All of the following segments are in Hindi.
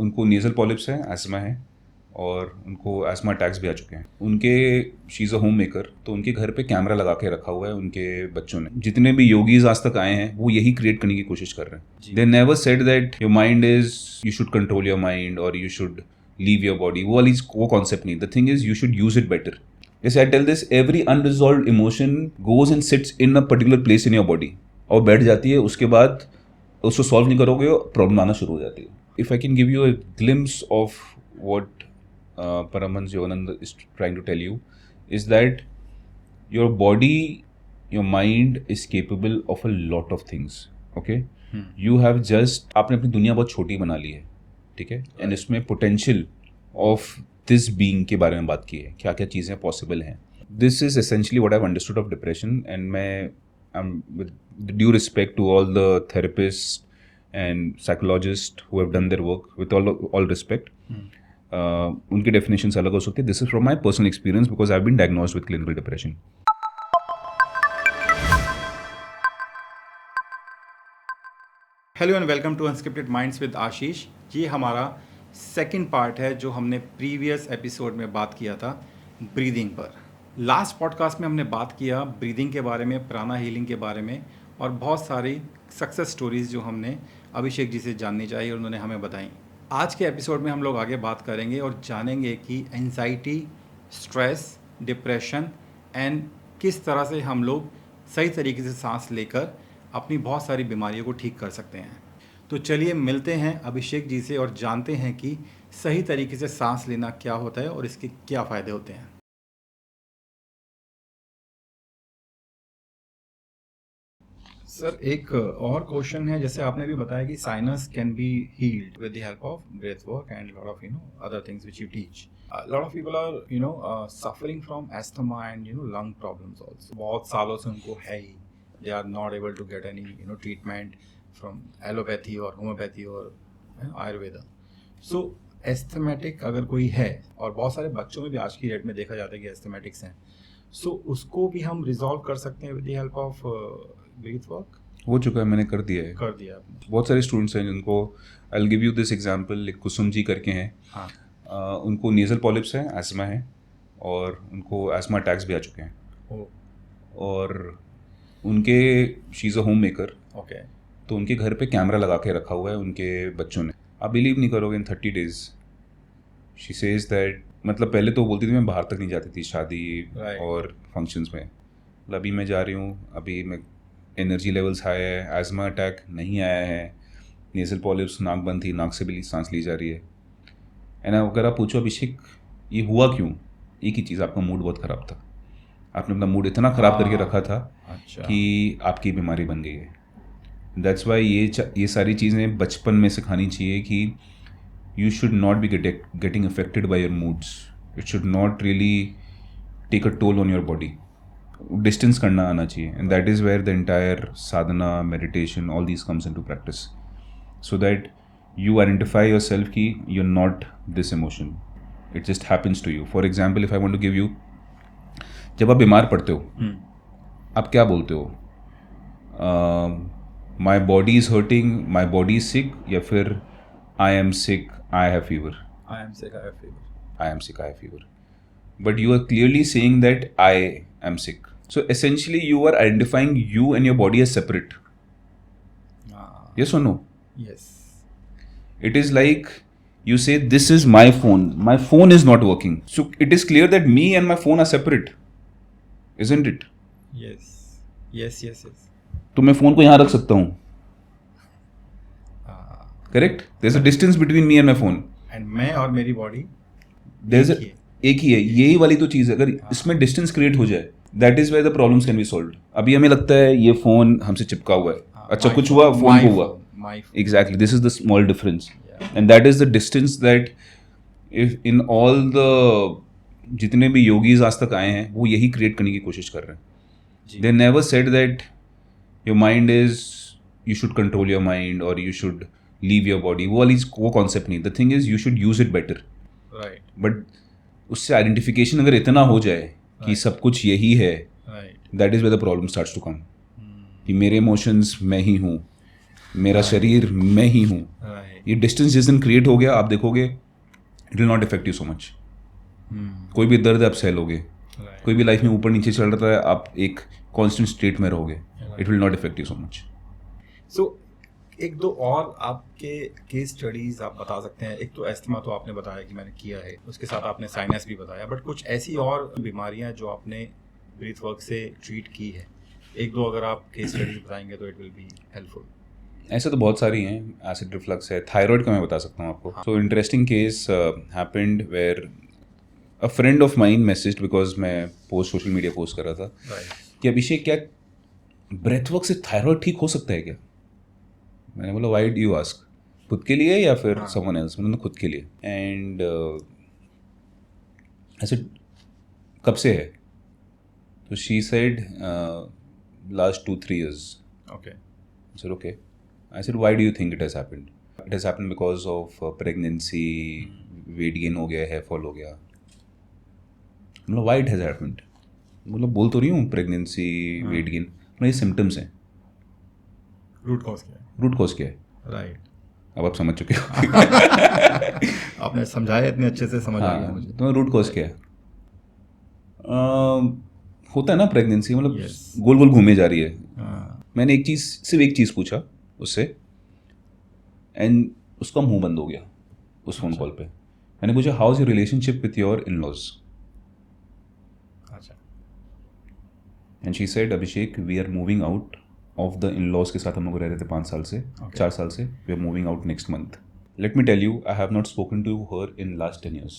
उनको नेज़ल पॉलिप्स है, एस्मा है और उनको एस्मा अटैक्स भी आ चुके हैं। उनके she is a home maker, तो उनके घर पे कैमरा लगा के रखा हुआ है उनके बच्चों ने। जितने भी योगीज आज तक आए हैं वो यही क्रिएट करने की कोशिश कर रहे हैं। They never said that your mind is you should control your mind और you should leave your body. वो कॉन्सेप्ट नहीं। The thing is you should use it better. जैसे I tell this, every unresolved emotion goes and sits in a particular place in your body और बैठ जाती है। उसके बाद उसको सॉल्व नहीं करोगे, प्रॉब्लम आना शुरू हो जाती है। If I can give you a glimpse of what Paramahansa Yogananda is trying to tell you is that your body, your mind is capable of a lot of things. Okay, you have just आपने अपनी दुनिया बहुत छोटी बना ली है, ठीक है, एंड इसमें पोटेंशियल ऑफ दिस बीइंग के बारे में बात की है, क्या क्या चीज़ें पॉसिबल हैं। This is essentially what I have understood of depression, and मैं with due respect to all the therapists and psychologists who have done their work, with all respect, उनकी डेफिनेशन अलग हो सकती है। This is from my personal experience because I have been diagnosed with clinical depression. Hello and welcome to unscripted minds with Ashish. ये हमारा सेकंड पार्ट है जो हमने प्रीवियस एपिसोड में बात किया था ब्रीदिंग पर। लास्ट पॉडकास्ट में हमने बात किया ब्रीदिंग के बारे में, प्राणा हीलिंग के बारे में और बहुत सारी सक्सेस स्टोरीज जो हमने अभिषेक जी से जाननी चाहिए और उन्होंने हमें बताई। आज के एपिसोड में हम लोग आगे बात करेंगे और जानेंगे कि एंजाइटी, स्ट्रेस, डिप्रेशन एंड किस तरह से हम लोग सही तरीके से सांस लेकर अपनी बहुत सारी बीमारियों को ठीक कर सकते हैं। तो चलिए मिलते हैं अभिषेक जी से और जानते हैं कि सही तरीके से सांस लेना क्या होता है और इसके क्या फ़ायदे होते हैं। सर, एक और क्वेश्चन है, जैसे आपने भी बताया कि sinus can be healed with the help of breath work and lot of other things which you teach. Lot of people are suffering from asthma and lung problems also. बहुत सालों से उनको है ही, they are not able to get any treatment from allopathy और होम्योपैथी और आयुर्वेदा। सो एस्थमेटिक अगर कोई है, और बहुत सारे बच्चों में भी आज की डेट में देखा जाता है कि एस्थमेटिक्स हैं, सो उसको भी हम रिजॉल्व कर सकते हैं with the help of breath work. हो चुका है, मैंने कर दिया है। कर दिया आपने। बहुत सारे स्टूडेंट्स हैं जिनको, I will give you this example, एक कुसुम जी करके हैं। हाँ। उनको नेज़ल पॉलिप्स है, एस्मा है और उनको एस्मा अटैक्स भी आ चुके हैं। और उनके she is a home maker. Okay. तो उनके घर पे कैमरा लगा के रखा हुआ है उनके बच्चों ने। आप बिलीव नहीं करोगे, इन 30 days शी सेज दैट, मतलब पहले तो बोलती थी मैं बाहर तक नहीं जाती थी शादी और फंक्शंस में, अभी मैं जा रही हूँ, अभी मैं एनर्जी लेवल्स हाई है, एस्मा अटैक नहीं आया है, नेज़ल पॉलिप्स, नाक बंद थी, नाक से भी सांस ली जा रही है। एंड अगर आप पूछो अभिषेक ये हुआ क्यों, एक ही चीज़, आपका मूड बहुत ख़राब था। आपने अपना मूड इतना ख़राब करके रखा था कि आपकी बीमारी बन गई है। दैट्स वाई ये सारी चीज़ें बचपन में सिखानी चाहिए कि you should not be getting affected by your moods. It should not really take a toll on your body. Distance करना आना चाहिए, and that is where the entire sadhana, meditation, all these comes into practice, so that you identify yourself कि you're not this emotion. It just happens to you. For example, if I want to give you, जब आप बीमार पड़ते हो आप क्या बोलते हो? My body is hurting, my body is sick, या फिर I am sick, I have fever. I am sick, I have fever. I am sick, I have fever. But you are clearly saying that I am sick. So essentially you are identifying you and your body as separate. Yes or no? Yes. It is like you say this is my phone. My phone is not working. So it is clear that me and my phone are separate. Isn't it? Yes. Yes, yes, yes. तो मैं फ़ोन को यहाँ रख सकता हूँ। Correct, there is a distance between me and my phone, and मैं और मेरी बॉडी एक ही है। यही वाली तो चीज़ है, अगर इसमें डिस्टेंस क्रिएट हो जाए, that is where the problems can be solved. अभी हमें लगता है ये फोन हमसे चिपका हुआ है, अच्छा कुछ हुआ फोन को हुआ, exactly, this is the small difference, and that is the distance that if in all the जितने भी योगीज आज तक आए हैं वो यही क्रिएट करने की कोशिश कर रहे हैं। They never said that your mind is you should control your mind और you should leave your body. वो कॉन्सेप्ट नहीं। The thing is you should use it better, right. But उससे आइडेंटिफिकेशन अगर इतना हो जाए कि सब कुछ यही है, that is where the problem starts to come, कि मेरे इमोशंस मैं ही हूँ, मेरा शरीर मैं ही हूँ, ये डिस्टेंस जिस दिन क्रिएट हो गया आप देखोगे it will not effect you so much. कोई भी दर्द आप सह लोगे, कोई भी लाइफ में ऊपर नीचे चल रहा है आप एक कांस्टेंट स्टेट में रहोगे, it will not effect you so much. So एक दो और आपके केस स्टडीज आप बता सकते हैं. एक तो एस्थमा तो आपने बताया कि मैंने किया है, उसके साथ आपने साइनस भी बताया, बट कुछ ऐसी और बीमारियां जो आपने ब्रीथ वर्क से ट्रीट की है, एक दो अगर आप केस स्टडीज बताएंगे तो इट विल बी हेल्पफुल. ऐसे तो बहुत सारी हैं. एसिड रिफ्लक्स है, थायराइड का मैं बता सकता हूँ आपको. So interesting case happened where a friend of mine messaged because मैं सोशल मीडिया पोस्ट कर रहा था कि अभिषेक क्या ब्रेथ वर्क से थायराइड ठीक हो सकता है क्या. मैंने बोला व्हाई डू यू आस्क, खुद के लिए या फिर समवन एल्स. मैंने खुद के लिए. एंड ऐसे कब से है, तो she said last 2-3 years. Okay. I said okay. I said why do you think it has happened? It has happened because of pregnancy, weight gain हो गया, hair fall हो गया. मतलब why it has happened? मतलब बोल तो रही हूँ प्रेगनेंसी, वेट गेन, मतलब ये सिम्टम्स हैं. रूट कॉज क्या है? रूट कॉज क्या है? राइट. अब आप समझ चुके हो. आपने समझाया इतने अच्छे से, समझ आ गया हाँ, मुझे. तो रूट कॉज क्या है? होता है ना प्रेगनेंसी, मतलब Yes. गोल गोल घूमे जा रही है. हाँ. मैंने सिर्फ एक चीज़ पूछा उससे एंड उसका मुंह बंद हो गया उस फ़ोन कॉल पे. मैंने पूछा how is your relationship with your in laws, अच्छा. And she said Abhishek we are moving out of the in laws के साथ हम लोग रह रहे थे 5 साल से, 4 साल से. We are moving out next month. Let me tell you I have not spoken to her in last 10 years.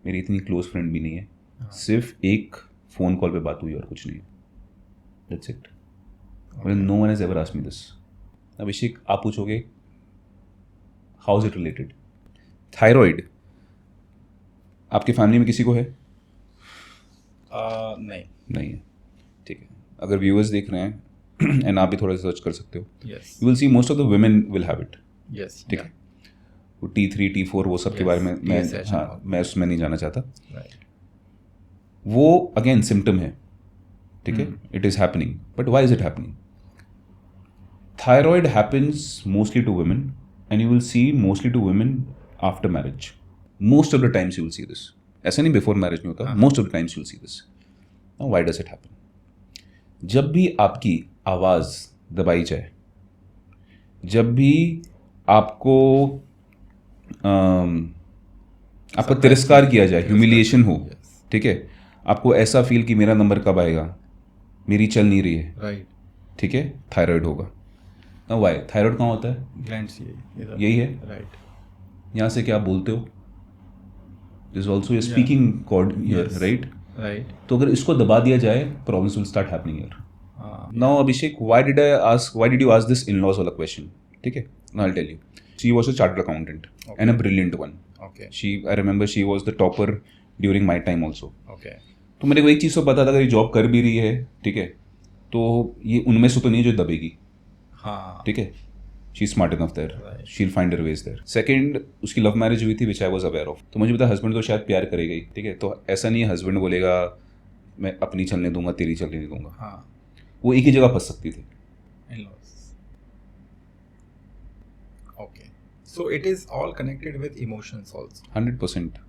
मेरी इतनी क्लोज फ्रेंड भी नहीं है. सिर्फ एक फ़ोन कॉल पे बात हुई और कुछ नहीं. That's it. No one has ever asked me this. Abhishek आप पूछोगे how is it related. Thyroid आपके फैमिली में किसी को है? नहीं. नहीं है. ठीक है. अगर व्यूअर्स देख रहे हैं एंड आप भी थोड़ा सर्च कर सकते हो, yes. You will C most of the women will have it. Yes. ठीक है. वो T3 T4 वो सब के Yes, बारे में TSH मैं उसमें नहीं जाना चाहता. राइट. वो अगेन सिम्टम है. ठीक है. It is happening, but why is it happening? Thyroid happens mostly to women and you will see mostly to women after marriage. Most of the times you will see this. ऐसा नहीं बिफोर मैरिज नहीं होता, most of the times you will see this. Now why does it happen? जब भी आपकी आवाज़ दबाई जाए, जब भी आपको आपका तिरस्कार किया जाए, ह्यूमिलिएशन हो, ठीक है, आपको ऐसा फील कि मेरा नंबर कब आएगा, मेरी चल नहीं रही है, राइट. ठीक है, थायराइड होगा. ना वाई थायराइड कहाँ होता है? ग्लैंड्स यही है. राइट. यहाँ से क्या आप बोलते हो, this also a speaking cord here, right. Right. तो अगर इसको दबा दिया जाए problems will start happening here. Now Abhishek why did you ask this in laws वाला क्वेश्चन? ठीक है. Now I will tell you. She was a chartered accountant and a brilliant one. Okay. I remember she was the topper during my time also. Okay. तो मेरे को एक चीज़ तो पता था अगर ये जॉब कर भी रही है, ठीक है, तो ये उनमें से तो नहीं जो दबेगी. हाँ. ठीक है. She smart enough there, Right. She will find her ways there. Second, उसकी लव मैरिज हुई थी which I was aware of. तो मुझे पता हस्बैंड तो शायद प्यार करेगा ही. ठीक है. तो ऐसा नहीं है हस्बैंड बोलेगा मैं अपनी चलने दूंगा तेरी चलने नहीं दूंगा. हाँ. वो एक ही जगह फंस सकती थी. In-laws. Okay. So it is all connected with emotions also. 100%.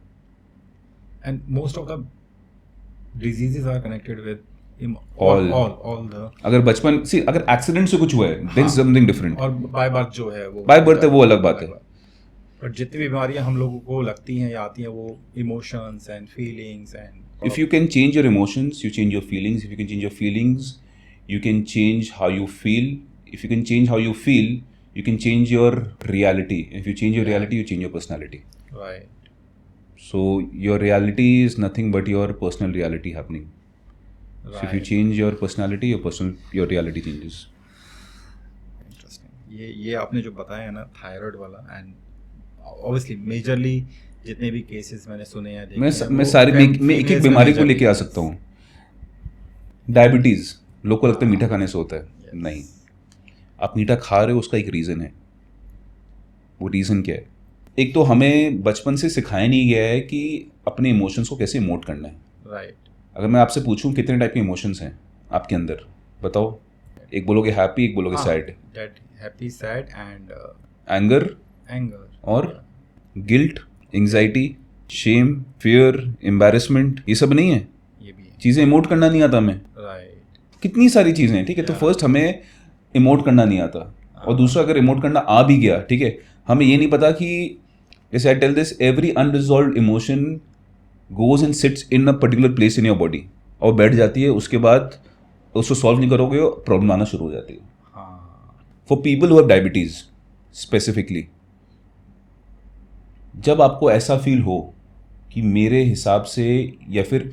And most of the diseases are connected with All. all the अगर बचपन से अगर एक्सीडेंट से कुछ हुआ है देन समथिंग डिफरेंट. और बाय बर्थ जो है वो बाय बर्थ है वो अलग बात है. बट जितनी भी बीमारियां हम लोगों को लगती हैं या आती हैं वो emotions and feelings and If you can change your emotions, you change your feelings. If you can change your feelings, you can change how you feel. If you can change how you feel, you can change your reality. If you change your reality, you change your personality. Right. So your reality is nothing but your personal reality happening. So if you change your personality, your reality changes. Interesting. ये आपने जो बताया है ना थायराइड वाला, एंड ऑब्वियसली मेजरली जितने भी केसेस मैंने सुने हैं देखे हैं, मैं वो सारी मैं एक females एक में बीमारी को majorly लेके आ cases. सकता हूँ. डायबिटीज़ लोग को लगता है मीठा खाने से होता है. Yes. नहीं, आप मीठा खा रहे हो उसका एक रीज़न है. वो रीज़न क्या है? एक तो हमें बचपन से सिखाया नहीं गया है कि अपने इमोशंस को कैसे इमोट करना है. राइट. अगर मैं आपसे पूछूं कितने टाइप के इमोशंस हैं आपके अंदर, बताओ. एक बोलोगे हैप्पी, एक बोलोगे sad. That happy, sad and anger anger और guilt, anxiety, shame, fear, embarrassment, ये सब नहीं है. ये भी है. चीज़ें इमोट करना नहीं आता हमें. राइट. कितनी सारी चीज़ें हैं. ठीक है, तो फर्स्ट हमें इमोट करना नहीं आता, और दूसरा अगर इमोट करना आ भी गया, ठीक है, हमें ये नहीं पता कि जैसे I tell this, every unresolved emotion goes and sits in a particular place in your body, और बैठ जाती है. उसके बाद उसको सॉल्व नहीं करोगे, प्रॉब्लम आना शुरू हो जाती है. For people who have diabetes specifically, जब आपको ऐसा फील हो कि मेरे हिसाब से, या फिर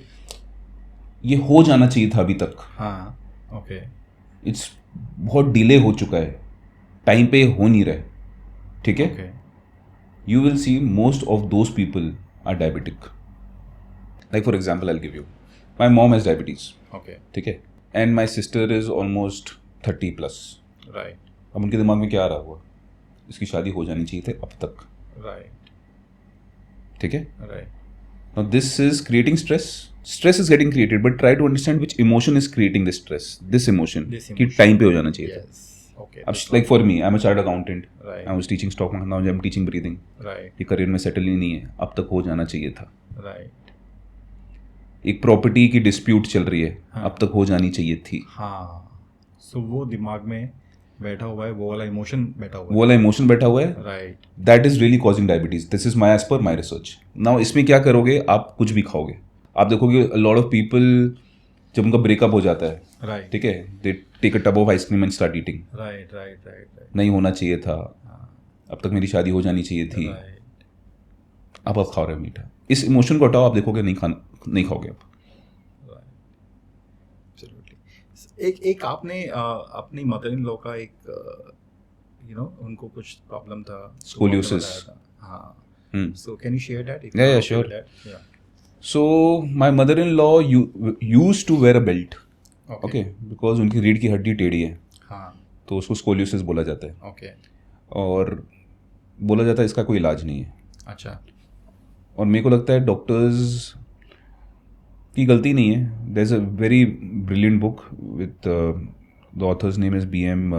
ये हो जाना चाहिए था अभी तक, हाँ. ओके. इट्स बहुत डिले हो चुका है, टाइम पे हो नहीं रहा है, ठीक है, okay. you will see most of those people are diabetic. Like for example, I'll give you, my mom has diabetes, okay. ठीक है, and my sister is almost 30 plus. Right. अब उनके दिमाग में क्या आ रहा हुआ, इसकी शादी हो जानी चाहिए थी अब तक, राइट. ठीक है. Right. Now this is creating stress. Stress is getting created, but try to understand which emotion is creating this stress, this emotion, This कि emotion. टाइम पे हो जाना चाहिए था. यस. ओके. अब like for me, I'm a chartered accountant. Right. I was teaching stock market, now I'm teaching breathing. Right. ये करियर में सेटल ही नहीं है, अब तक हो जाना चाहिए था. राइट. एक प्रॉपर्टी की डिस्प्यूट चल रही है, हाँ. अब तक हो जानी चाहिए थी. हाँ. सो वो दिमाग में बैठा हुआ है, वो वाला इमोशन बैठा हुआ वो वाला इमोशन बैठा हुआ है, है. Right. That is really causing diabetes. This is my as per my research. Now इसमें क्या करोगे, आप कुछ भी खाओगे, आप देखोगे लॉट ऑफ पीपल जब उनका ब्रेकअप हो जाता है, राइट. ठीक है, they take a tub of ice cream and start eating. Right. Right. Right. नहीं होना चाहिए था, हाँ. अब तक मेरी शादी हो जानी चाहिए थी, राइट. अब आप खा रहे हो मीठा. इस इमोशन को हटाओ, आप देखोगे नहीं खाओगे आप. एक आपने अपनी मदर इन लॉ का एक उनको कुछ प्रॉब्लम था, Scoliosis. हाँ. Hmm. So can you share that? Yeah, sure. So my mother-in-law used to wear a belt. Okay, because उनकी रीढ़ की हड्डी टेढ़ी है, हाँ. तो उसको स्कोलियोसिस बोला जाता है, ओके. और बोला जाता है इसका कोई इलाज नहीं है. अच्छा. और मेरे को लगता है डॉक्टर्स की गलती नहीं है. There is a very brilliant book with the author's name is BM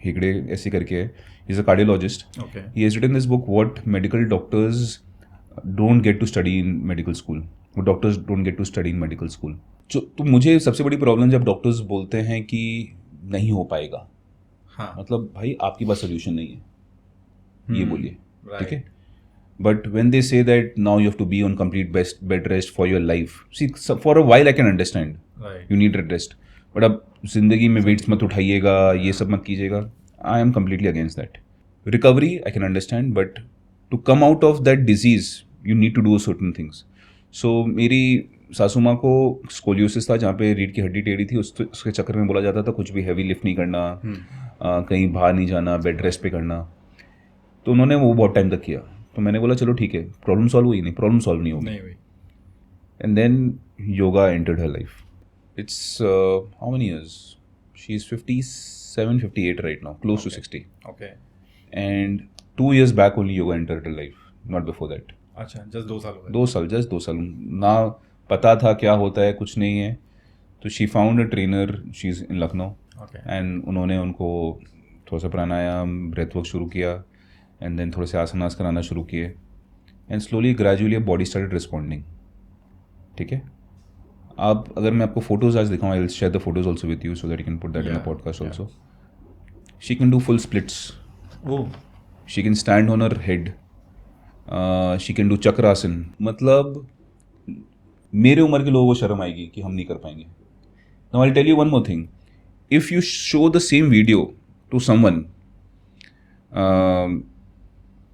Hegde ऐसे करके है. He is a cardiologist. Okay. He has written this book what medical doctors don't get to study in medical school. वो doctors don't get to study in medical school. तो मुझे सबसे बड़ी प्रॉब्लम जब डॉक्टर्स बोलते हैं कि नहीं हो पाएगा, हाँ. मतलब भाई आपके पास सोल्यूशन नहीं है, ये बोलिए, ठीक है. right. But when they say that now you have to be on complete bed rest for your life, see, for a while I can understand. Right. You need rest. But अब जिंदगी में वेट्स मत उठाइएगा, ये सब मत कीजिएगा. I am completely against that. Recovery I can understand, but to come out of that disease, you need to do certain things. So मेरी सासू माँ को स्कोलियोसिस था, जहाँ पे रीढ़ की हड्डी टेढ़ी थी. उसके चक्कर में बोला जाता था कुछ भी हैवी लिफ्ट नहीं करना, कहीं बाहर नहीं जाना, बेड रेस्ट पे करना. तो उन्होंने वो बहुत टाइम तक किया. तो मैंने बोला चलो ठीक है, प्रॉब्लम सॉल्व हुई? नहीं, प्रॉब्लम सॉल्व नहीं होगी. And then yoga entered her life. It's how many years? She is 57, 58 right now, close to 60. Okay. And 2 years back only yoga entered her life, not before that. अच्छा, जस्ट 2 साल हो गए. 2 साल, जस्ट 2 साल. ना पता था क्या होता है, कुछ नहीं है. तो she found a trainer, she is in Lucknow, and उन्होंने उनको थोड़ा सा प्राणायाम, ब्रेथ वर्क शुरू किया, एंड देन थोड़े से आसनास कराना शुरू किए, and slowly gradually body started responding. ठीक है. आप अगर मैं आपको फोटोज आज दिखाऊँ, I will share the photos also with you so that you can put that in the podcast also. She can do full splits. She can stand on her head. She can do chakrasana. मतलब मेरे उम्र के लोगों को शर्म आएगी कि हम नहीं कर पाएंगे. Now I will tell you one more thing. If you show the same video to someone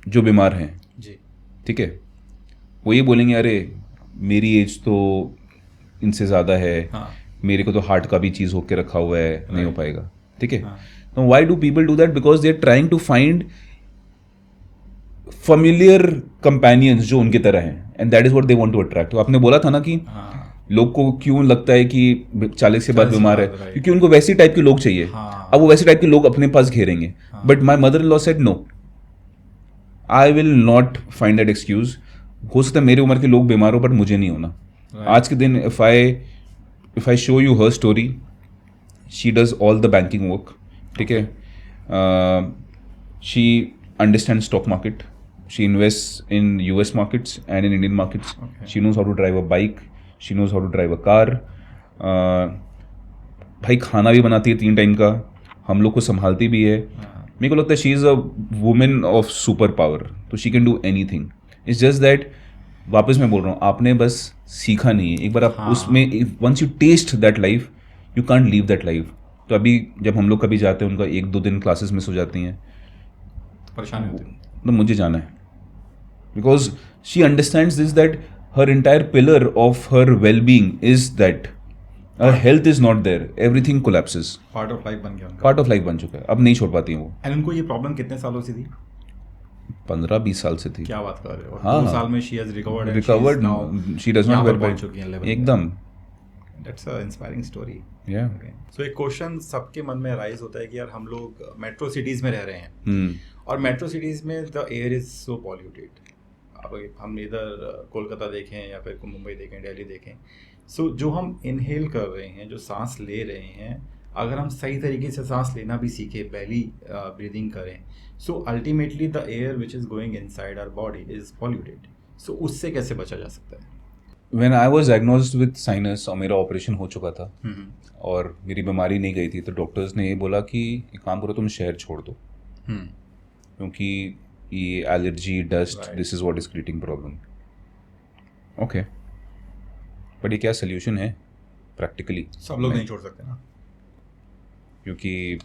जो बीमार हैं, ठीक है, वो ये बोलेंगे अरे मेरी एज तो इनसे ज़्यादा है, हाँ. मेरे को तो हार्ट का भी चीज़ होके रखा हुआ है, नहीं हो पाएगा. ठीक है. तो why do people do that? Because they are trying to find familiar companions जो उनकी तरह हैं, and that is what they want to attract. तो आपने बोला था ना कि लोग को क्यों लगता है कि 40 के बाद बीमार है, क्योंकि उनको वैसी टाइप के लोग चाहिए. अब वो वैसे टाइप के लोग अपने पास घेरेंगे. But my mother in law said no, I will not find that excuse. हो सकता है मेरी उम्र के लोग बीमार हो, बट मुझे नहीं होना. आज के दिन if I show you her story, she does all the banking work. ठीक है. She understands stock market. She invests in US markets and in Indian markets. Okay. She knows how to drive a bike. She knows how to drive a car. भाई खाना भी बनाती है 3 टाइम का, हम लोग को संभालती भी है. मेरे को लगता है she is a women of super power, तो she can do anything. It's just that, वापस मैं बोल रहा हूँ, आपने बस सीखा नहीं है. एक बार आप उसमें once you taste that life, you can't leave that life. तो अभी जब हम लोग कभी जाते हैं, उनका 1-2 दिन क्लासेस मिस हो जाती हैं, परेशानी होती है. तो मुझे जाना है. Because she understands this that her entire pillar of her well being is that her health is not there, everything collapses. Part of life बन गया उनका. पार्ट ऑफ लाइफ बन चुका है, अब नहीं छोड़ पाती हैं वो. एंड उनको ये प्रॉब्लम कितने सालों से थी? 15-20 साल से थी. क्या बात कर रहे हो? हाँ. 2 साल में she has recovered she does not wear पहुंच चुकी हैं level एकदम. That's a inspiring story. Yeah. सो एक क्वेश्चन सबके मन में राइज होता है कि यार हम लोग मेट्रो सिटीज में रह रहे हैं, और मेट्रो सिटीज में the air is so polluted. अब हम इधर कोलकाता देखें या फिर मुंबई देखें, दिल्ली देखें, सो जो हम इनहेल कर रहे हैं, जो सांस ले रहे हैं, अगर हम सही तरीके से सांस लेना भी सीखें, पहली ब्रीदिंग करें, so ultimately the air which is going inside our body is polluted. So उससे कैसे बचा जा सकता है? When I was diagnosed with sinus, और मेरा ऑपरेशन हो चुका था और मेरी बीमारी नहीं गई थी, तो डॉक्टर्स ने ये बोला कि एक काम करो, तुम शहर छोड़ दो, क्योंकि ये allergy, dust, this is what is creating problem. Okay, but ये क्या सोल्यूशन है प्रैक्टिकली? सब लोग नहीं छोड़ सकते ना, क्योंकि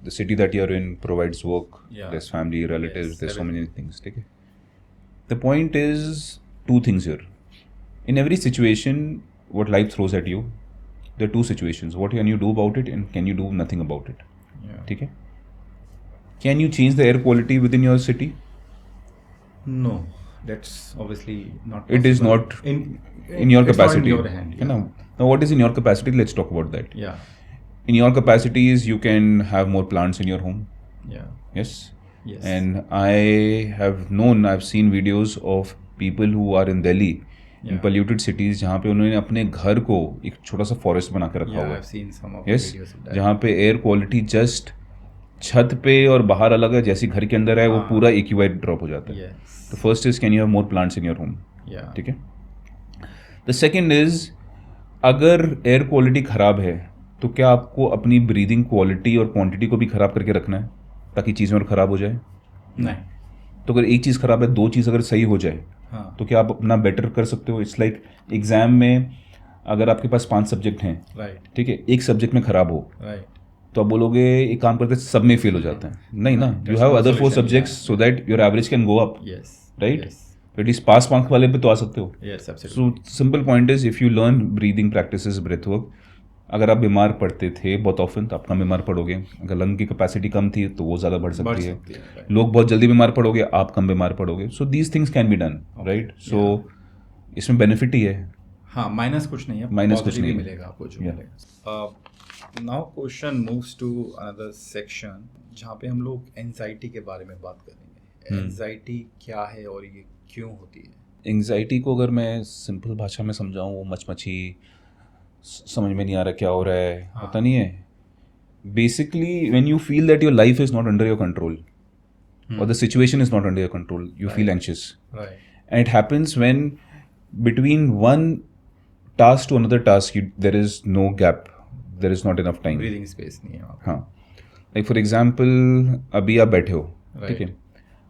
the city that you are in provides work, Yeah. there's family, relatives, Yes, there's so everything. many things. ठीक है. The point is 2 things here. In every situation, what life throws at you, there are 2 situations. What can you do about it, and can you do nothing about it? Yeah. ठीक है. Can you change the air quality within your city? No, that's obviously not It is possible. not in your it's not capacity. in your hand. है ना? Now what is in your capacity? Let's talk about that. Yeah. In your capacities, you can have more plants in your home. Yeah. Yes. Yes. And I've seen videos of people who are in Delhi, in Yeah. polluted cities, जहाँ पे उन्होंने अपने घर को एक छोटा सा फॉरेस्ट बना के रखा Yeah, हुआ I've है. seen some of the Yes. videos of that. जहाँ पे एयर क्वालिटी जस्ट छत पे और बाहर अलग है, जैसी घर के अंदर है वो हाँ. पूरा एक ही वाइट ड्रॉप हो जाता है. Yes. तो first is, can you have more plants in your home? Yeah. ठीक है. द सेकेंड इज, अगर एयर क्वालिटी ख़राब है तो क्या आपको अपनी ब्रीदिंग क्वालिटी और क्वांटिटी को भी ख़राब करके रखना है ताकि चीज़ें और ख़राब हो जाए? नहीं. तो अगर एक चीज़ ख़राब है, 2 चीज़ अगर सही हो जाए, हाँ. तो क्या आप अपना बेटर कर सकते हो? इट्स लाइक एग्ज़ाम में अगर आपके पास 5 सब्जेक्ट हैं, Right. ठीक है, एक सब्जेक्ट में ख़राब हो, Right. तो आप बोलोगे एक काम करते सब में फेल हो जाते हैं. नहीं ना, you There's have no other 4 solution, subjects so that your average can go up, Yes. राइट? Yes. एटलीस्ट पास मार्क्स वाले पे तो आ सकते हो. Yes. Absolutely. So simple point is, if you learn breathing practices, breath work, अगर आप बीमार पड़ते थे बहुत ऑफन तो आप कम बीमार पड़ोगे. अगर लंग की कैपेसिटी कम थी तो वो ज़्यादा बढ़ सकती है. Right. लोग बहुत जल्दी बीमार पड़ोगे, आप कम बीमार पड़ोगे. So these things can be done, right? So इसमें बेनिफिट ही है. हाँ, माइनस कुछ नहीं है, Minus कुछ positive नहीं ही है. मिलेगा आपको जो Yeah. मिलेगा. Now question moves to another section जहाँ पे हम लोग एंजाइटी के बारे में बात करेंगे. एंजाइटी क्या है और ये क्यों होती है? एंग्जाइटी को अगर मैं सिंपल भाषा में समझाऊँ, वो मचमची, समझ में नहीं आ रहा क्या हो रहा है, पता नहीं है. Basically when you feel that your life is not under your control or the situation is not under your control, you feel anxious. Right. And it happens when between one task to another task there is no gap, there is not enough time. Breathing space नहीं है वहाँ पे. हाँ, लाइक फॉर एग्जाम्पल अभी आप बैठे हो, ठीक है,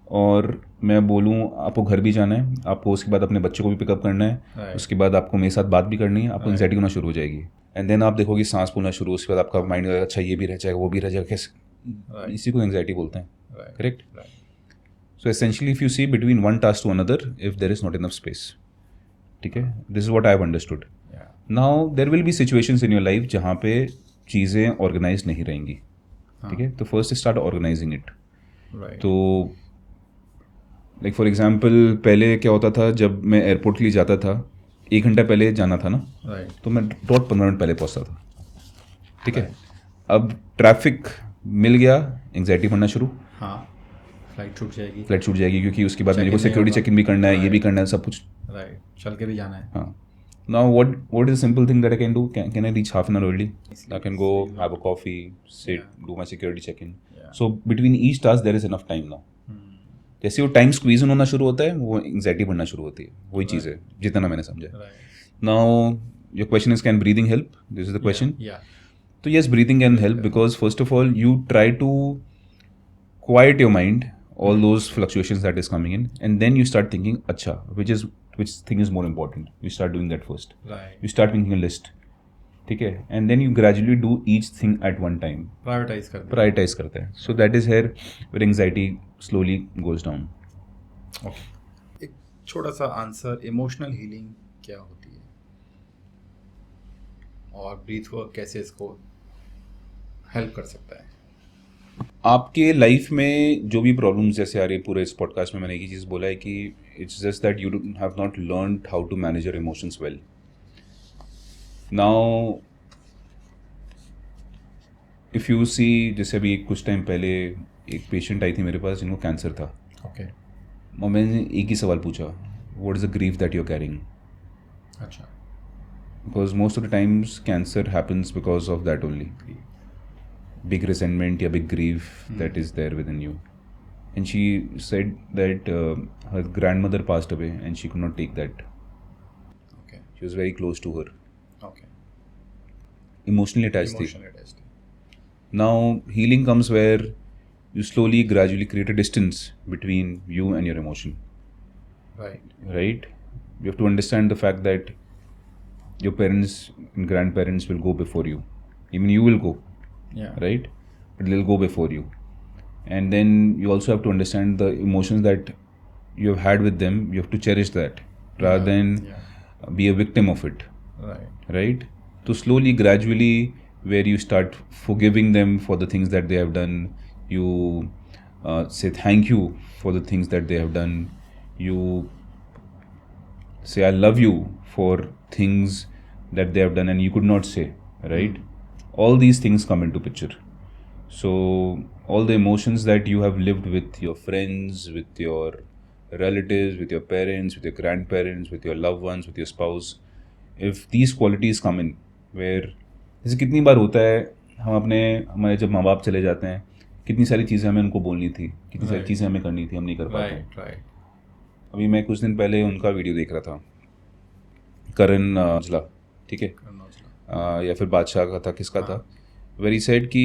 और मैं बोलूँ आपको घर भी जाना है, आपको उसके बाद अपने बच्चे को भी पिकअप करना है, Right. उसके बाद आपको मेरे साथ बात भी करनी है, आपको एंग्जाइटी होना शुरू हो जाएगी. एंड देन आप देखोगे सांस फूलना शुरू, उसके बाद आपका माइंड अच्छा ये भी रह जाएगा, वो भी रह जाएगा, कैसे? Right. इसी को एंग्जाइटी बोलते हैं. Right. Correct? Right. So essentially, if you see between one task to another, if there is not enough space, ठीक है, this is what I have understood. Yeah. Now there will be situations in your life जहाँ पे चीज़ें organized नहीं रहेंगी, ठीक है, तो first start organizing it. Right. तो like for example पहले क्या होता था, जब मैं एयरपोर्ट के लिए जाता था 1 घंटा पहले जाना था ना, Right. तो मैं 15 मिनट पहले पहुँचता था, ठीक है. अब ट्रैफिक मिल गया, एंग्जाइटी बढ़ना शुरू, हाँ, फ्लाइट छूट जाएगी. फ्लाइट छूट जाएगी क्योंकि उसके बाद Check-in मेरे को नहीं सिक्योरिटी होगा. चेक इन भी करना है, ये भी करना है, सब कुछ. Right. चल के भी जाना है. हाँ. Now what is a simple thing that I can do? Can I reach half an hour early? I can go have a coffee, sit, do my security check-in. Yeah. So between each task there is enough time now. जैसे वो टाइम स्क्वीज होना शुरू होता है वो एंग्जाइटी बढ़ना शुरू होती है, वही चीज़ है जितना मैंने समझा. Right. Now your question is can breathing help, this is the question. Yeah. तो yes, breathing can help because first of all you try to quiet your mind all those fluctuations that is coming in, and then you start thinking acha which thing is more important. You start doing that first. Right. You start making a list, ठीक है, and then you gradually do each thing at one time. Prioritize करते हैं. So that is here where anxiety slowly goes down. Okay. एक छोटा सा आंसर, इमोशनल हीलिंग क्या होती है और ब्रीथ वर्क कैसे इसको हेल्प कर सकता है? आपके लाइफ में जो भी प्रॉब्लम्स जैसे आ रही है, पूरे इस पॉडकास्ट में मैंने एक ही चीज़ बोला है कि it's just that you have not learned how to manage your emotions well. Now if you see, जैसे अभी कुछ टाइम पहले एक पेशेंट आई थी मेरे पास जिनको कैंसर था. ओके. और मैंने एक ही सवाल पूछा, what is the grief that you are carrying? अच्छा. Because most of the times cancer happens because of that only. Big resentment, yeah, big grief that is there within you. And she said that her grandmother passed away and she could not take that. Okay. She was very close to her. Okay. Emotionally attached. Emotionally attached. Now, healing comes where you slowly, gradually create a distance between you and your emotion. Right. Right? You have to understand the fact that your parents and grandparents will go before you. Even you will go. Yeah. Right? But they'll go before you. And then you also have to understand the emotions that you have had with them. You have to cherish that rather than be a victim of it. Right. Right? So slowly, gradually, where you start forgiving them for the things that they have done, you say thank you for the things that they have done. You say I love you for things that they have done and you could not say. Right? All these things come into picture. So all the emotions that you have lived with your friends, with your relatives, with your parents, with your grandparents, with your loved ones, with your spouse, if these qualities come in, where जैसे कितनी बार होता है हमारे जब माँ बाप चले जाते हैं, कितनी सारी चीज़ें हमें उनको बोलनी थी, कितनी सारी चीज़ें हमें करनी थी, हम नहीं कर पाते. Right. अभी मैं कुछ दिन पहले उनका वीडियो देख रहा था, करण औजला, ठीक है, या फिर बादशाह का था, किसका था, वेरी सैड कि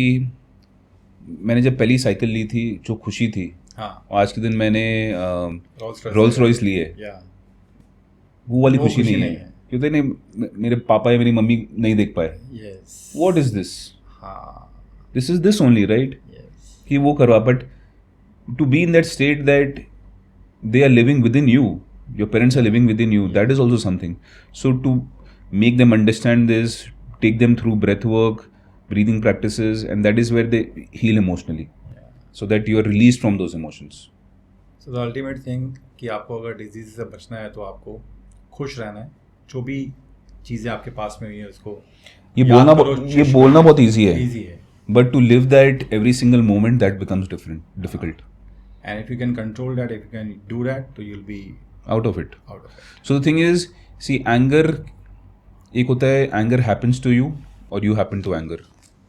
मैंने जब पहली साइकिल ली थी जो खुशी थी, आज के दिन मैंने रोल्स रॉयस ली है, वो वाली खुशी नहीं है, क्योंकि नहीं मेरे पापा या मेरी मम्मी नहीं देख पाए. What is this? This is this only, right? कि वो करवा, but to be in that state that they are living within you, your parents are living within you, that is also something. So to make them understand this, take them through breath work, breathing practices, and that is where they heal emotionally, so that you are released from those emotions. So the ultimate thing कि आपको अगर डिजीज से बचना है तो आपको खुश रहना है. जो भी चीज़ें आपके पास में हुई है उसको ये बोलना बहुत easy है, but to live that every single moment, that becomes difficult. And if you can control that, if you can do that, so you'll be out of it. So the thing is, see, anger, एक होता है anger happens to you or you happen to anger.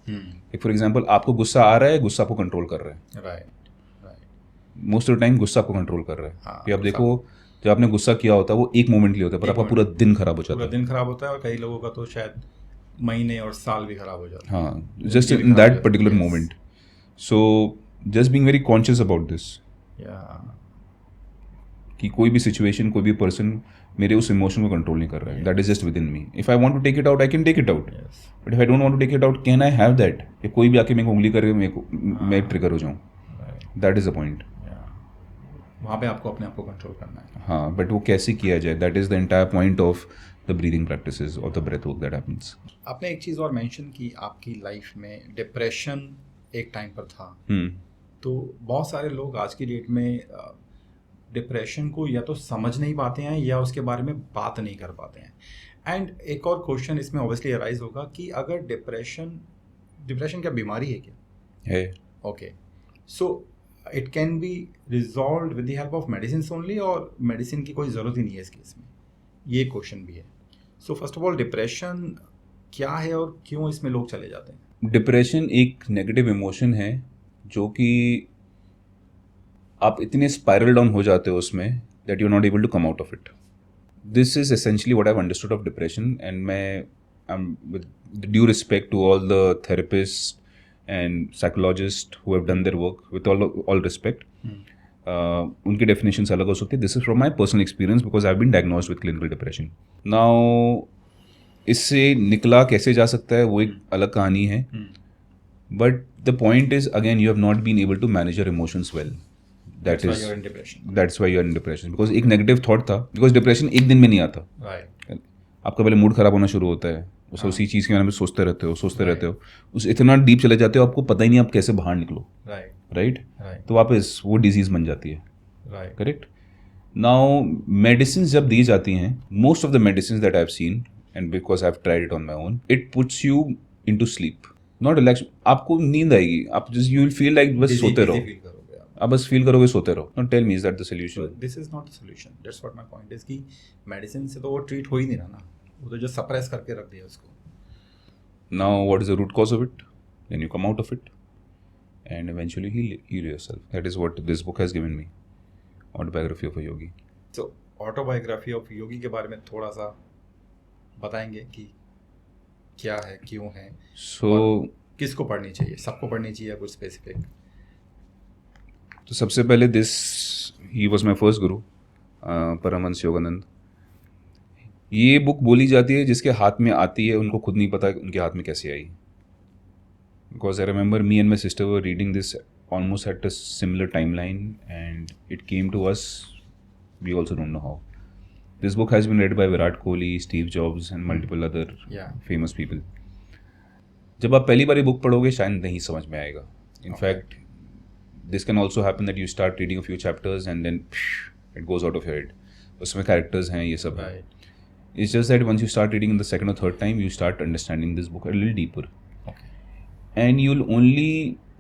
Like for example, आपको गुस्सा आ रहा है, गुस्सा आपको कंट्रोल कर रहा है. Right. Most of the time गुस्सा आपको कंट्रोल कर रहा है. कि आप देखो, जब आपने गुस्सा किया होता है वो एक मोमेंट के लिए होता है, पर आपका पूरा दिन खराब हो जाता है. पूरा दिन खराब होता है और कई लोगों का तो शायद महीने और साल भी खराब हो जाता है. हाँ, just in that particular moment. So just being very conscious about this. कि कोई भी सिचुएशन, कोई भी पर्सन मेरे उस इमोशन को कंट्रोल नहीं कर रहा है. That is just within me. If I want to take it out, I can take it out, but if I don't want to take it out, can I have that? कि कोई भी आके मेरे को उंगली करे, मैं ट्रिगर हो जाऊँ. That is the point. वहाँ पे आपको अपने आप को कंट्रोल करना है. हाँ, बट वो कैसे किया जाए, that is the entire point of the breathing practices और the breath work that happens. आपने एक चीज़ और मेंशन की, आपकी लाइफ में डिप्रेशन एक टाइम पर था. तो बहुत सारे लोग आज की डेट में डिप्रेशन को या तो समझ नहीं पाते हैं या उसके बारे में बात नहीं कर पाते हैं. एंड एक और क्वेश्चन इसमें ऑब्वियसली अराइज होगा कि अगर डिप्रेशन क्या बीमारी है क्या? है. Okay. So it can be resolve with the help of medicine only, और मेडिसिन की कोई ज़रूरत ही नहीं है इस केस में? ये क्वेश्चन भी है. So first of all, depression क्या है और क्यों इसमें लोग चले जाते हैं? डिप्रेशन एक नेगेटिव इमोशन है जो कि आप इतने स्पाइरल डाउन हो जाते हो उसमें that you are not able to come out of it. This is essentially what I have understood of depression. And मैं with due respect to all the therapists and psychologists who have done their work, with all respect, उनकी definitions अलग हो सकती है. This is from my personal experience because I've been diagnosed with clinical depression. Now इससे निकला कैसे जा सकता है वो एक अलग कहानी है. But the point is, again, you have not been able to manage your emotions well. That's why you're in depression. That's why you're in depression. Because एक negative thought था. Because depression एक दिन में नहीं आता. Right. आपका पहले मूड खराब होना शुरू होता है, उसी चीज़ के बारे में सोचते रहते हो, उस इतना डीप चले जाते हो आपको पता ही नहीं आप कैसे बाहर निकलो. राइट. तो वापस वो डिजीज़ बन जाती है. करेक्ट. नाउ मेडिसिन जब दी जाती हैं, most of the medicine that I have seen and because I have tried it on my own, it puts you into sleep, not relax. आपको नींद आएगी, आप just you will feel like बस सोते रहो, आप बस फील करोगे सोते रहो. Not tell me is that the solution. This is not the solution. That's what my point is कि मेडिसिन से तो वो ट्रीट हो ही नहीं रहा ना, वो तो जो सप्रेस करके रख दिया उसको. Now what is the root cause of it? Then you come out of it and eventually heal yourself. That is what this book has given me. Autobiography of a Yogi. So autobiography of Yogi के बारे में थोड़ा सा बताएंगे कि क्या है, क्यों है, so किसको पढ़नी चाहिए, सबको पढ़नी चाहिए या कुछ स्पेसिफिक? तो सबसे पहले he was my first guru, Paramhans Yogananda. ये बुक बोली जाती है जिसके हाथ में आती है उनको खुद नहीं पता उनके हाथ में कैसे आई. Because I remember me and my sister were reading this almost at a similar time line and it came to us. We also don't know how. This book has been read by Virat Kohli, Steve Jobs and multiple other famous people. जब आप पहली बार ये बुक पढ़ोगे शायद नहीं समझ में आएगा. In fact this can also happen that you start reading a few chapters and then it goes out of your head. उसमें कैरेक्टर्स हैं, ये सब है. It's just that once you start reading in the second or third time, you start understanding this book a little deeper. Okay. And you'll only,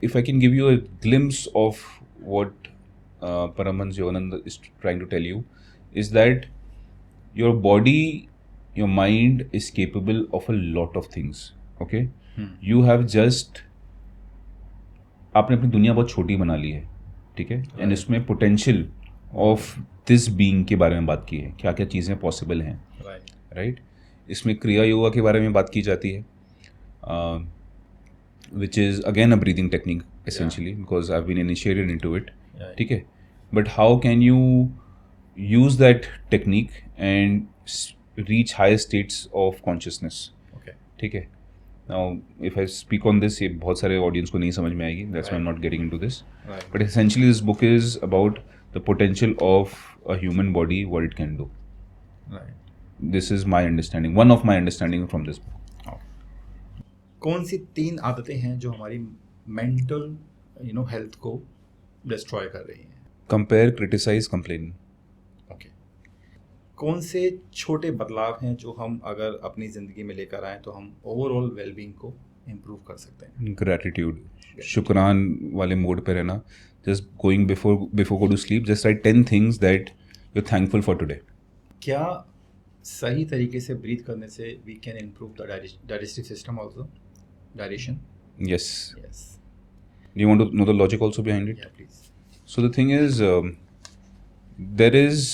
if I can give you a glimpse of what Paramahansa Yogananda is trying to tell you, is that your body, your mind is capable of a lot of things. Okay? You have just, आपने अपनी दुनिया बहुत छोटी बना ली है, ठीक है? And इसमें potential of दिस बीइंग के बारे में बात की है, क्या क्या चीज़ें पॉसिबल हैं. राइट. इसमें क्रिया योगा के बारे में बात की जाती है, which is again a breathing technique essentially, because I have been initiated into it. ठीक है. But how can you use that technique and reach higher states of consciousness. ठीक है. Now if I speak on this, ये बहुत सारे ऑडियंस को नहीं समझ में आएगी, that's why I am not getting into this. But essentially this book is about the potential of a human body, what it can do. Right. This is my understanding, one of my understanding from this book. कौन सी 3 आदतें हैं जो हमारी मेंटल हेल्थ को डिस्ट्रॉय कर रही हैं? Compare, criticize, complain. Okay. कौन से छोटे बदलाव हैं जो हम अगर अपनी ज़िंदगी में लेकर आएँ तो हम ओवरऑल वेलबींग को इम्प्रूव कर सकते हैं? Gratitude. शुक्रान वाले मोड पे रहना. Just going before go to sleep, just write 10 things that you're thankful for today. क्या सही तरीके से ब्रीथ करने से we can improve the digestive system also? Digestion? Yes. Yes. Do you want to know the logic also behind it? Yeah, please. So the thing is, there is,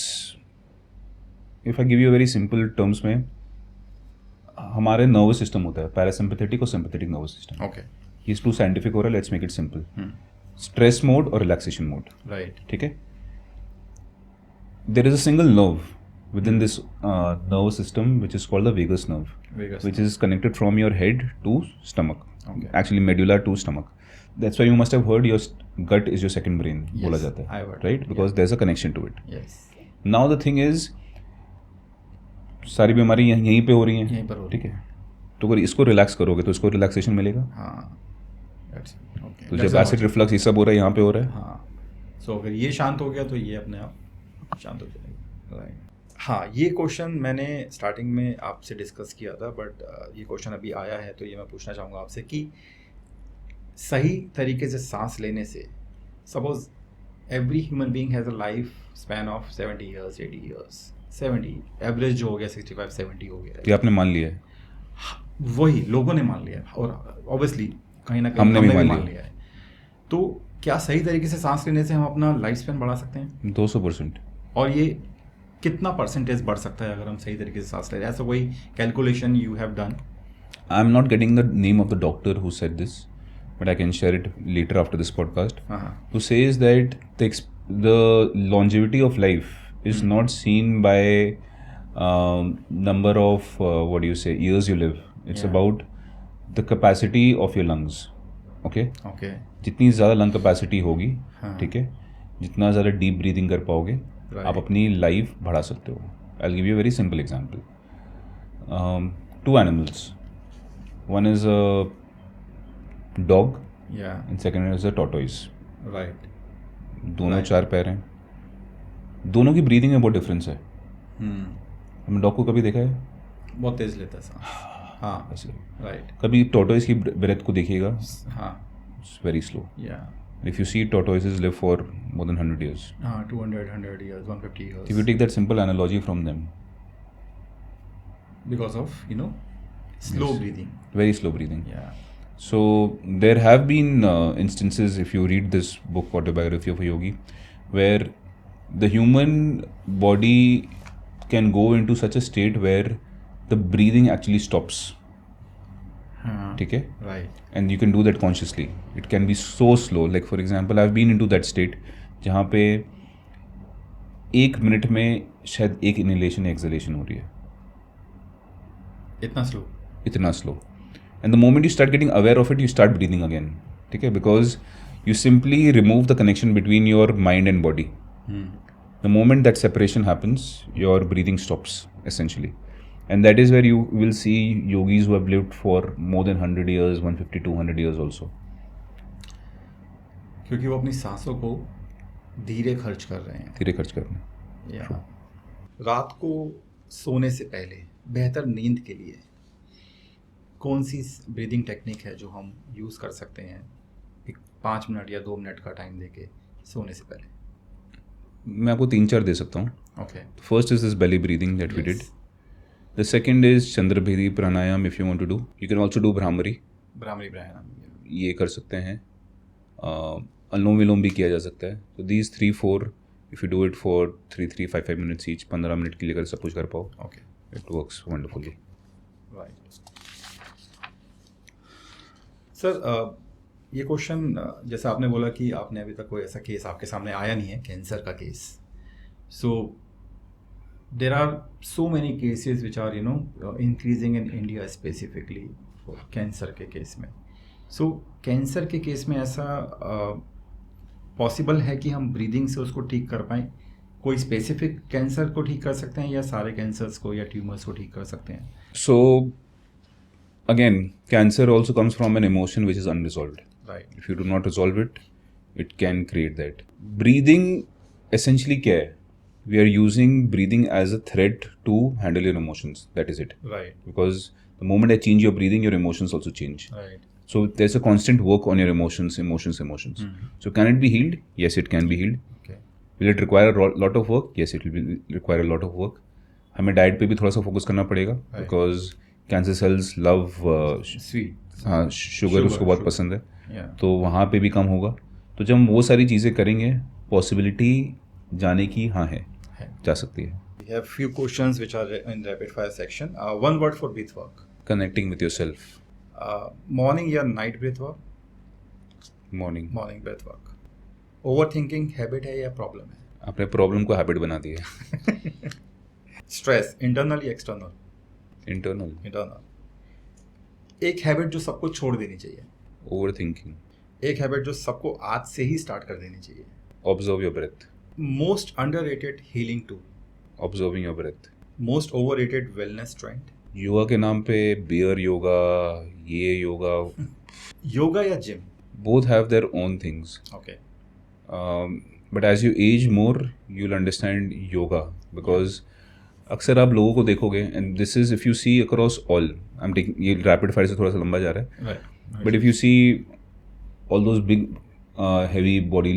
if I give you a very simple terms में, हमारे nervous system होता है parasympathetic और sympathetic nervous system. Okay. These two scientific हो रहा है, let's make it simple. Stress mode और रिलैक्सेशन मोड. राइट. ठीक है. There is a single nerve within this nervous system which is called the vagus nerve, which is connected from your head to stomach, actually medulla to stomach. That's why you must have heard your gut is your second brain बोला जाता है, right, because there is a connection to it. Now the thing is, सारी बीमारी यहीं पे हो रही हैं, ठीक है. तो अगर इसको रिलैक्स करोगे तो इसको रिलैक्सेशन मिलेगा. तो जब एसिड रिफ्लक्स ये सब हो रहा है यहाँ पे हो रहा है. हाँ. सो अगर ये शांत हो गया तो ये अपने आप शांत हो जाएगा. राइट. हाँ, ये क्वेश्चन मैंने स्टार्टिंग में आपसे डिस्कस किया था, बट ये क्वेश्चन अभी आया है तो ये मैं पूछना चाहूँगा आपसे कि सही तरीके से सांस लेने से, suppose every human being has a life span of 70 years, 80 years, 70 average जो हो गया 65-70 हो गया. ये आपने मान लिया है? वही लोगों ने मान लिया, और ऑब्वियसली कहीं ना कहीं हमने भी मान लिया है. तो क्या सही तरीके से सांस लेने से हम अपना लाइफ स्पैन बढ़ा सकते हैं? 200%। और ये कितना परसेंटेज बढ़ सकता है अगर हम सही तरीके से सांस ले रहे हैं? ऐसा कोई calculation you have done? I am not getting the name of the doctor who said this, but I can share it later after this podcast. Who says that the longevity of life is not seen by number of what do you say years you live. It's about the capacity of your lungs. Okay. जितनी ज़्यादा लंग कैपेसिटी होगी, ठीक है, जितना ज़्यादा डीप ब्रीदिंग कर पाओगे, आप अपनी लाइफ बढ़ा सकते हो. I'll give you a very simple example. 2 animals. One is a dog, and second is a tortoise. Right. दोनों 4 पैर हैं. दोनों की ब्रीदिंग में बहुत डिफरेंस है. हमने डॉग को कभी देखा है? बहुत तेज लेता है सांस. हाँ, ऐसे. राइट. कभी टॉर्टोइस की ब्रेथ को देखिएगा. हाँ, इट्स वेरी स्लो. या. If you see tortoises live for more than 100 years. 200, 100 years, 150 years. If you take that simple analogy from them. Because of, slow breathing. Very slow breathing. Yeah. So there have been instances, if you read this book, Autobiography of a Yogi, where the human body can go into such a state where the breathing actually stops. ठीक है? Right. And you can do that consciously. It can be so slow. Like for example, I've been into that state जहाँ पे 1 मिनट में शायद एक इनहेलेशन एक्सहेलेशन हो रही है. इतना स्लो. इतना slow. And the moment you start getting aware of it, you start breathing again. ठीक है? Because you simply remove the connection between your mind and body. The moment that separation happens, your breathing stops essentially. And that is where you will see yogis who have lived for more than 100 years, 150, 200 years also. क्योंकि वो अपनी सांसों को धीरे खर्च कर रहे हैं. धीरे खर्च कर रहे हैं. या. रात को सोने से पहले बेहतर नींद के लिए कौन सी ब्रीदिंग टेक्निक है जो हम यूज़ कर सकते हैं 5 मिनट या 2 मिनट का टाइम देके सोने से पहले? मैं आपको 3-4 दे सकता हूँ. Okay. First is this belly breathing that we did. The second is Chandrabhedi pranayam if you want to do. You can also do Bhramari. Bhramari pranayam. ये कर सकते हैं. अनुलोम विलोम भी किया जा सकता है. So these 3-4 if you do it for 3-5 minutes each, 15 minute के लिए अगर सब कुछ कर पाओ, Okay. It works wonderfully. Right. Sir, ये क्वेश्चन जैसे आपने बोला कि आपने अभी तक कोई ऐसा केस आपके सामने आया नहीं है, कैंसर का case. So there are so many cases which are increasing in India specifically cancer के केस में. सो कैंसर के केस में ऐसा पॉसिबल है कि हम ब्रीदिंग से उसको ठीक कर पाएँ? कोई स्पेसिफिक कैंसर को ठीक कर सकते हैं या सारे कैंसर्स को या ट्यूमर्स को ठीक कर सकते हैं? So again, cancer also comes from an emotion which is unresolved. Right. If you do not resolve it, it can create that. Breathing essentially क्या है? We are using breathing as a thread to handle your emotions. That is it. Right. Because the moment I change your breathing, your emotions also change. Right. So there's a constant work on your emotions. So can it be healed? Yes, it can be healed. Okay. Will it require a lot of work? Yes, it will require a lot of work. हमें डाइट पे भी थोड़ा सा फोकस करना पड़ेगा. Because cancer cells love Sweet. हाँ, शुगर उसको बहुत पसंद है. Yeah. तो वहाँ पे भी कम होगा. तो जब हम वो सारी चीज़ें करेंगे, पॉसिबिलिटी जाने की हाँ है, जा सकती है. We have few questions which are in rapid fire section. One word for breath work. Connecting with yourself. Morning या night breath work? Morning. Morning breath work. Overthinking habit है या problem है? आपने प्रॉब्लम को हैबिट बना दी है. Stress internal या external? Internal. Internal. एक हैबिट जो सबको छोड़ देनी चाहिए. Overthinking. एक हैबिट जो सबको आज से ही स्टार्ट कर देनी चाहिए. Observe your breath. Most underrated healing tool. Observing your breath. Most overrated wellness trend. Yoga के नाम पे बियर योगा, ये योगा, योगा या gym? both have their own things. Okay. But as you age more, you'll understand yoga because अक्सर आप लोगों को देखोगे and this is if you see across all. I'm taking ये rapid fire से थोड़ा सा लंबा जा रहा है. Right. But if you see all those big heavy body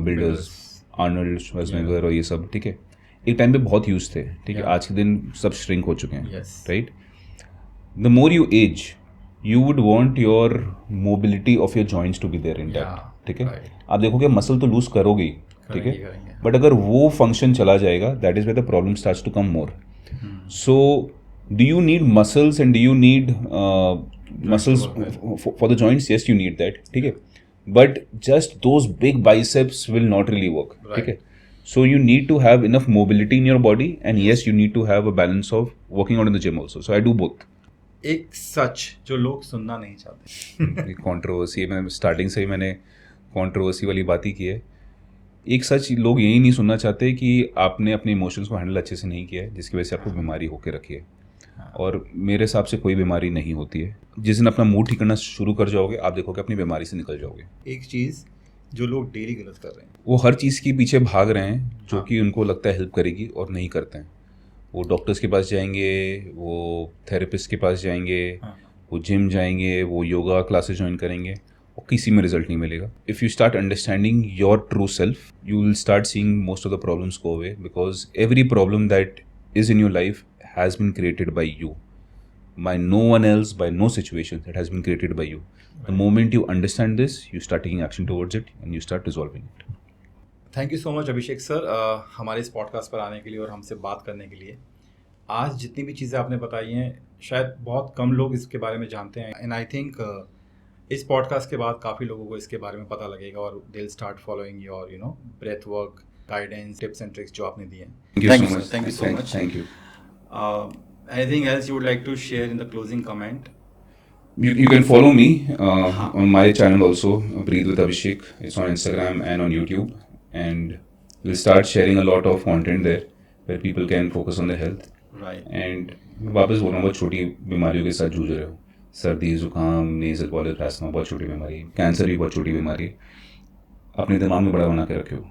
builders, Arnold Schwarzenegger और ये सब, ठीक है, एक टाइम पे बहुत यूज थे, ठीक है. आज के दिन सब श्रिंक हो चुके हैं, Yes. Right. The more you age, you would want your mobility of your joints to be there intact, ठीक है. आप देखोगे मसल तो लूज करोगे ही, ठीक है, बट अगर वो फंक्शन चला जाएगा, that is where the problem starts to come more. So do you need muscles and do you need muscles for the joints? Yes, you need that, ठीक है, but just those big biceps will not really work, ठीक है. So you need to have enough mobility in your body, and yes, you need to have a balance of working out in the gym also. So I do both. एक सच जो लोग सुनना नहीं चाहते. कंट्रोवर्सी में स्टार्टिंग से ही मैंने कंट्रोवर्सी वाली बात ही की है. एक सच लोग यही नहीं सुनना चाहते कि आपने अपने इमोशंस को हैंडल अच्छे से नहीं किया है, जिसकी वजह से आपको बीमारी होकर रखी है. और मेरे हिसाब से कोई बीमारी नहीं होती है. जिस दिन अपना मूड ठीक करना शुरू कर जाओगे, आप देखोगे अपनी बीमारी से निकल जाओगे. एक चीज़ जो लोग डेली गलत कर रहे हैं, वो हर चीज़ के पीछे भाग रहे हैं जो कि उनको लगता है हेल्प करेगी और नहीं करते हैं. वो डॉक्टर्स के पास जाएंगे, वो थेरेपिस्ट के पास जाएंगे, वो जिम जाएंगे, वो योगा क्लासेस ज्वाइन करेंगे, और किसी में रिजल्ट नहीं मिलेगा. If you start understanding your true self, you will start seeing most of the problems go away, because every problem that is in your life has been created by you, by no one else, by no situation. It has been created by you. Right. The moment you understand this, you start taking action towards it and you start resolving it. Thank you so much Abhishek sir, हमारे इस पॉडकास्ट पर आने के लिए और हमसे बात करने के लिए. आज जितनी भी चीज़ें आपने बताई हैं, शायद बहुत कम लोग इसके बारे में जानते हैं, एंड आई थिंक इस पॉडकास्ट के बाद काफ़ी लोगों को इसके बारे में पता लगेगा और they will start following your breath work, guidance, tips and tricks जो आपने दिए हैं. Thank you so much. Thank you. Anything else you would like to share in the closing comment? You can follow me on my channel also, Breathe with Abhishek. It's on Instagram and on YouTube, and we'll start sharing a lot of content there where people can focus on their health. Right. And वापस बोल रहा हूँ, बहुत छोटी बीमारियों के साथ जूझ रहे हो. सर्दी, जुकाम, नेजल पॉलिप, अस्थमा बहुत छोटी बीमारी है. कैंसर भी बहुत छोटी बीमारी है. अपने दिमाग में बड़ा बना के रखे हो.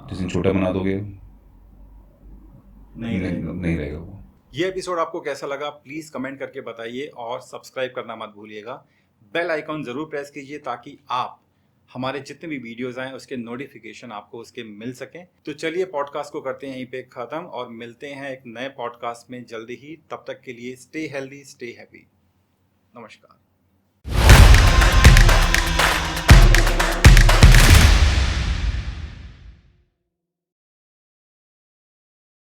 जिस दिन छोटा बना दोगे नहीं रहेगा वो. ये एपिसोड आपको कैसा लगा प्लीज़ कमेंट करके बताइए, और सब्सक्राइब करना मत भूलिएगा. बेल आइकॉन ज़रूर प्रेस कीजिए ताकि आप हमारे जितने भी वीडियोस आएँ उसके नोटिफिकेशन आपको उसके मिल सकें. तो चलिए पॉडकास्ट को करते हैं यहीं पे ख़त्म, और मिलते हैं एक नए पॉडकास्ट में जल्दी ही. तब तक के लिए स्टे हेल्दी, स्टे हैप्पी. नमस्कार.